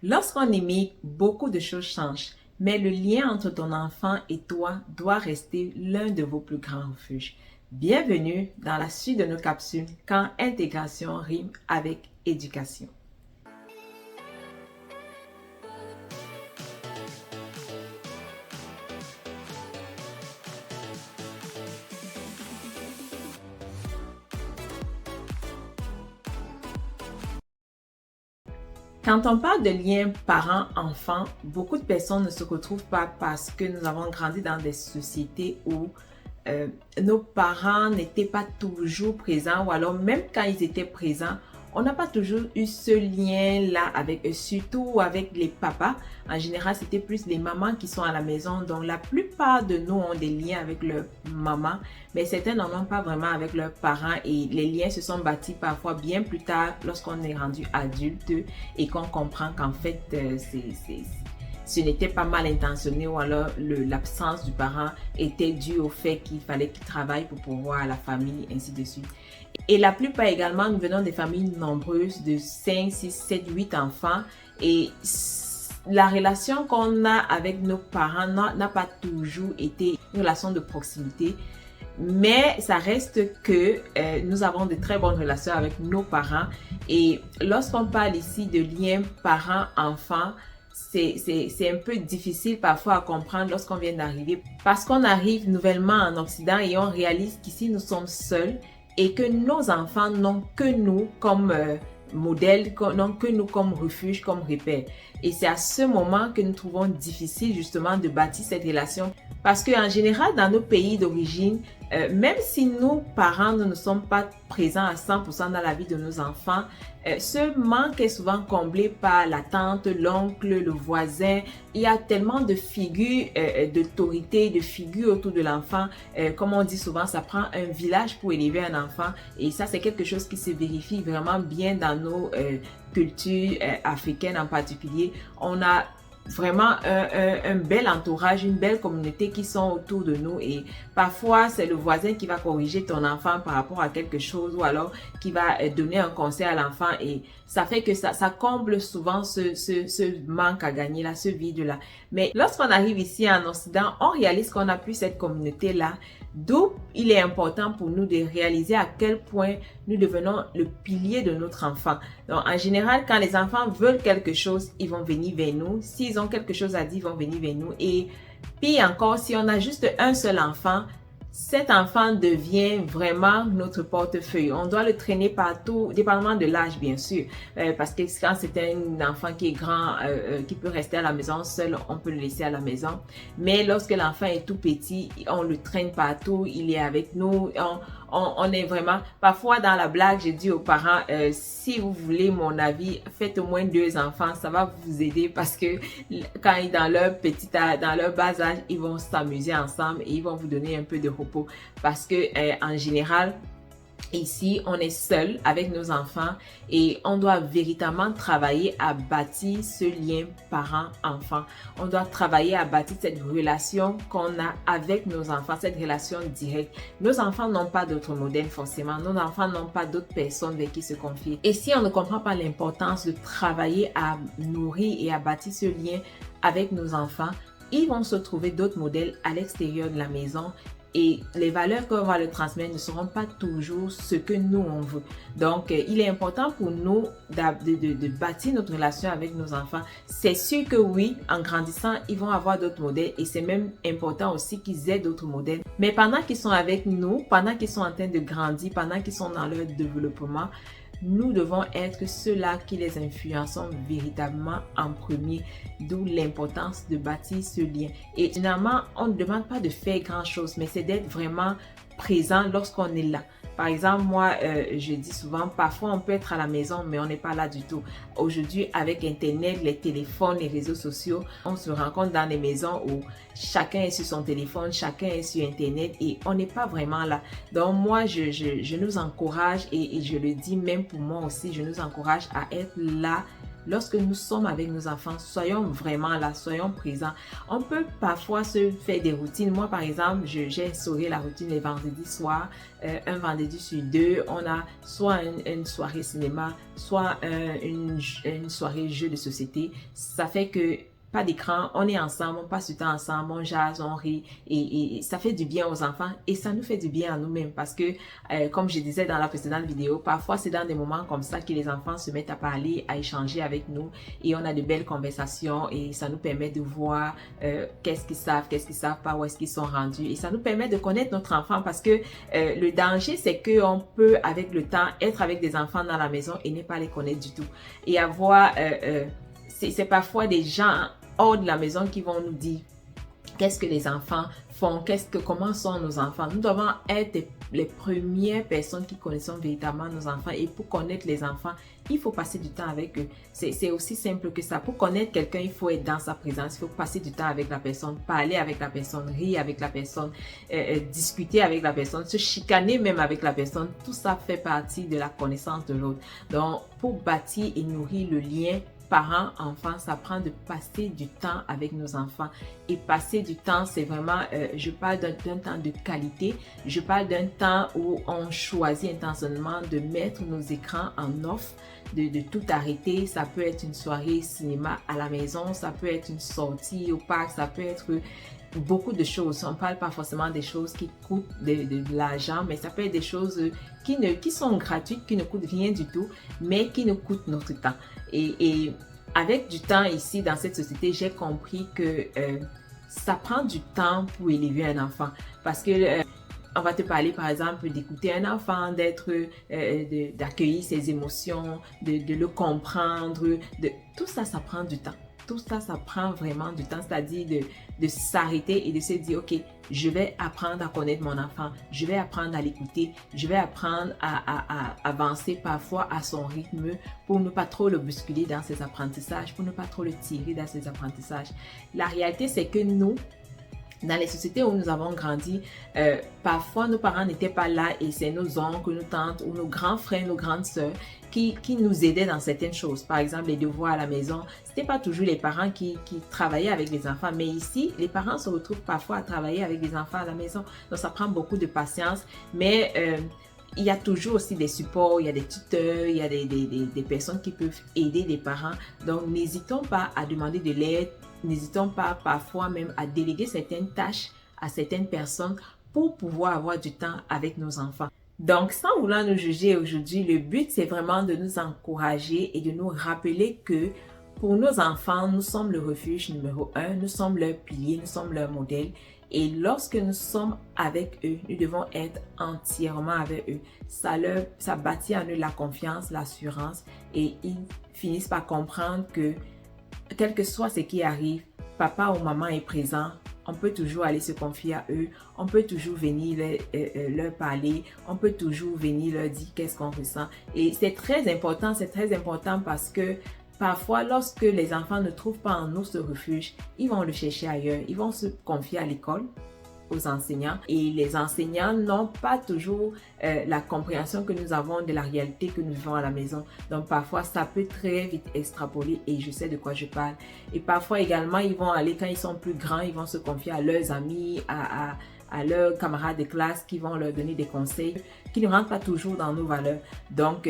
Lorsqu'on émigre, beaucoup de choses changent, mais le lien entre ton enfant et toi doit rester l'un de vos plus grands refuges. Bienvenue dans la suite de nos capsules quand intégration rime avec éducation. Quand on parle de lien parent-enfant, beaucoup de personnes ne se retrouvent pas parce que nous avons grandi dans des sociétés où nos parents n'étaient pas toujours présents ou alors même quand ils étaient présents, on n'a pas toujours eu ce lien-là avec eux, surtout avec les papas. En général, c'était plus les mamans qui sont à la maison. Donc, la plupart de nous ont des liens avec leur maman, mais certains n'en ont pas vraiment avec leurs parents et les liens se sont bâtis parfois bien plus tard lorsqu'on est rendu adulte et qu'on comprend qu'en fait, ce n'était pas mal intentionné ou alors l'absence du parent était due au fait qu'il fallait qu'il travaille pour pourvoir à la famille, ainsi de suite. Et la plupart également, nous venons des familles nombreuses de 5, 6, 7, 8 enfants et la relation qu'on a avec nos parents n'a pas toujours été une relation de proximité. Mais ça reste que nous avons de très bonnes relations avec nos parents et lorsqu'on parle ici de lien parent-enfant, c'est un peu difficile parfois à comprendre lorsqu'on vient d'arriver parce qu'on arrive nouvellement en Occident et on réalise qu'ici nous sommes seuls et que nos enfants n'ont que nous comme modèle, n'ont que nous comme refuge, comme repère. Et c'est à ce moment que nous trouvons difficile justement de bâtir cette relation parce qu'en général dans nos pays d'origine, même si nos parents ne sommes pas présents à 100% dans la vie de nos enfants, ce manque est souvent comblé par la tante, l'oncle, le voisin. Il y a tellement de figures d'autorité, de figures autour de l'enfant. Comme on dit souvent, ça prend un village pour élever un enfant. Et ça, c'est quelque chose qui se vérifie vraiment bien dans nos cultures africaines en particulier. On a vraiment un bel entourage, une belle communauté qui sont autour de nous et parfois c'est le voisin qui va corriger ton enfant par rapport à quelque chose ou alors qui va donner un conseil à l'enfant et ça fait que ça comble souvent ce manque à gagner là, ce vide là. Mais lorsqu'on arrive ici en Occident, on réalise qu'on n'a plus cette communauté là, d'où il est important pour nous de réaliser à quel point nous devenons le pilier de notre enfant. Donc en général, quand les enfants veulent quelque chose, ils vont venir vers nous. S'ils ont quelque chose à dire, ils vont venir vers nous. Et puis encore, si on a juste un seul enfant, cet enfant devient vraiment notre portefeuille. On doit le traîner partout, dépendamment de l'âge bien sûr. Parce que quand c'est un enfant qui est grand, qui peut rester à la maison seul, on peut le laisser à la maison. Mais lorsque l'enfant est tout petit, on le traîne partout, il est avec nous. On est vraiment... Parfois dans la blague, j'ai dit aux parents, si vous voulez mon avis, faites au moins 2 enfants, ça va vous aider parce que quand ils dans dans leur bas âge, ils vont s'amuser ensemble et ils vont vous donner un peu de repos parce que en général, ici, on est seul avec nos enfants et on doit véritablement travailler à bâtir ce lien parent-enfant. On doit travailler à bâtir cette relation qu'on a avec nos enfants, cette relation directe. Nos enfants n'ont pas d'autres modèles forcément. Nos enfants n'ont pas d'autres personnes vers qui se confier. Et si on ne comprend pas l'importance de travailler à nourrir et à bâtir ce lien avec nos enfants, ils vont se trouver d'autres modèles à l'extérieur de la maison et les valeurs qu'on va leur transmettre ne seront pas toujours ce que nous on veut. Donc, il est important pour nous de bâtir notre relation avec nos enfants. C'est sûr que oui, en grandissant, ils vont avoir d'autres modèles et c'est même important aussi qu'ils aient d'autres modèles. Mais pendant qu'ils sont avec nous, pendant qu'ils sont en train de grandir, pendant qu'ils sont dans leur développement, nous devons être ceux-là qui les influençons véritablement en premier, d'où l'importance de bâtir ce lien. Et finalement, on ne demande pas de faire grand-chose, mais c'est d'être vraiment présent lorsqu'on est là. Par exemple, moi, je dis souvent, parfois on peut être à la maison, mais on n'est pas là du tout. Aujourd'hui, avec Internet, les téléphones, les réseaux sociaux, on se rencontre dans des maisons où chacun est sur son téléphone, chacun est sur Internet et on n'est pas vraiment là. Donc moi, je nous encourage et je le dis même pour moi aussi, je nous encourage à être là lorsque nous sommes avec nos enfants, soyons vraiment là, soyons présents. On peut parfois se faire des routines. Moi, par exemple, j'ai instauré la routine les vendredis soirs. Un vendredi sur deux, on a soit une soirée cinéma, soit une soirée jeu de société. Ça fait que pas d'écran, on est ensemble, on passe du temps ensemble, on jase, on rit et ça fait du bien aux enfants et ça nous fait du bien à nous-mêmes parce que comme je disais dans la précédente vidéo, parfois c'est dans des moments comme ça que les enfants se mettent à parler, à échanger avec nous et on a de belles conversations et ça nous permet de voir qu'est-ce qu'ils savent pas, où est-ce qu'ils sont rendus et ça nous permet de connaître notre enfant parce que le danger c'est qu'on peut avec le temps être avec des enfants dans la maison et ne pas les connaître du tout et avoir c'est parfois des gens hors de la maison qui vont nous dire qu'est-ce que les enfants font, comment sont nos enfants. Nous devons être les premières personnes qui connaissons véritablement nos enfants et pour connaître les enfants, il faut passer du temps avec eux. C'est aussi simple que ça. Pour connaître quelqu'un, il faut être dans sa présence, il faut passer du temps avec la personne, parler avec la personne, rire avec la personne, discuter avec la personne, se chicaner même avec la personne. Tout ça fait partie de la connaissance de l'autre. Donc, pour bâtir et nourrir le lien parents-enfants, ça prend de passer du temps avec nos enfants. Et passer du temps, c'est vraiment, je parle d'un temps de qualité. Je parle d'un temps où on choisit intentionnellement de mettre nos écrans en off, de tout arrêter. Ça peut être une soirée cinéma à la maison, ça peut être une sortie au parc, ça peut être beaucoup de choses. On ne parle pas forcément des choses qui coûtent de l'argent, mais ça peut être des choses qui sont gratuites, qui ne coûtent rien du tout, mais qui nous coûtent notre temps. Et avec du temps ici, dans cette société, j'ai compris que ça prend du temps pour élever un enfant. Parce que on va te parler par exemple d'écouter un enfant, d'accueillir ses émotions, de le comprendre. Tout ça, ça prend du temps. Tout ça, ça prend vraiment du temps, c'est-à-dire de s'arrêter et de se dire, ok, je vais apprendre à connaître mon enfant, je vais apprendre à l'écouter, je vais apprendre à avancer parfois à son rythme pour ne pas trop le bousculer dans ses apprentissages, pour ne pas trop le tirer dans ses apprentissages. La réalité, c'est que nous, dans les sociétés où nous avons grandi, parfois nos parents n'étaient pas là et c'est nos oncles, nos tantes ou nos grands frères, nos grandes sœurs qui nous aidaient dans certaines choses. Par exemple, les devoirs à la maison, c'était pas toujours les parents qui travaillaient avec les enfants, mais ici, les parents se retrouvent parfois à travailler avec les enfants à la maison. Donc, ça prend beaucoup de patience, mais il y a toujours aussi des supports, il y a des tuteurs, il y a des personnes qui peuvent aider les parents. Donc, n'hésitons pas à demander de l'aide. N'hésitons pas parfois même à déléguer certaines tâches à certaines personnes pour pouvoir avoir du temps avec nos enfants. Donc, sans vouloir nous juger aujourd'hui, le but, c'est vraiment de nous encourager et de nous rappeler que pour nos enfants, nous sommes le refuge numéro 1, nous sommes leur pilier, nous sommes leur modèle. Et lorsque nous sommes avec eux, nous devons être entièrement avec eux. Ça bâtit en eux la confiance, l'assurance et ils finissent par comprendre que quel que soit ce qui arrive, papa ou maman est présent, on peut toujours aller se confier à eux, on peut toujours venir leur parler, on peut toujours venir leur dire qu'est-ce qu'on ressent. Et c'est très important parce que parfois, lorsque les enfants ne trouvent pas en nous ce refuge, ils vont le chercher ailleurs, ils vont se confier à l'école, aux enseignants et les enseignants n'ont pas toujours la compréhension que nous avons de la réalité que nous vivons à la maison. Donc parfois ça peut très vite extrapoler et je sais de quoi je parle. Et parfois également ils vont aller quand ils sont plus grands, ils vont se confier à leurs amis, à leurs camarades de classe qui vont leur donner des conseils qui ne rentrent pas toujours dans nos valeurs. Donc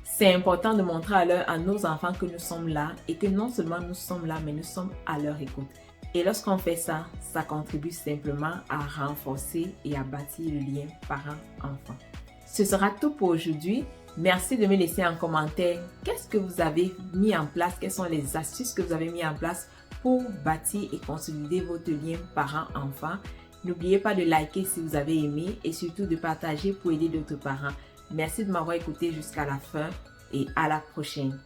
c'est important de montrer à nos enfants que nous sommes là et que non seulement nous sommes là mais nous sommes à leur écoute. Et lorsqu'on fait ça, ça contribue simplement à renforcer et à bâtir le lien parent-enfant. Ce sera tout pour aujourd'hui. Merci de me laisser en commentaire qu'est-ce que vous avez mis en place, quelles sont les astuces que vous avez mis en place pour bâtir et consolider votre lien parent-enfant. N'oubliez pas de liker si vous avez aimé et surtout de partager pour aider d'autres parents. Merci de m'avoir écouté jusqu'à la fin et à la prochaine.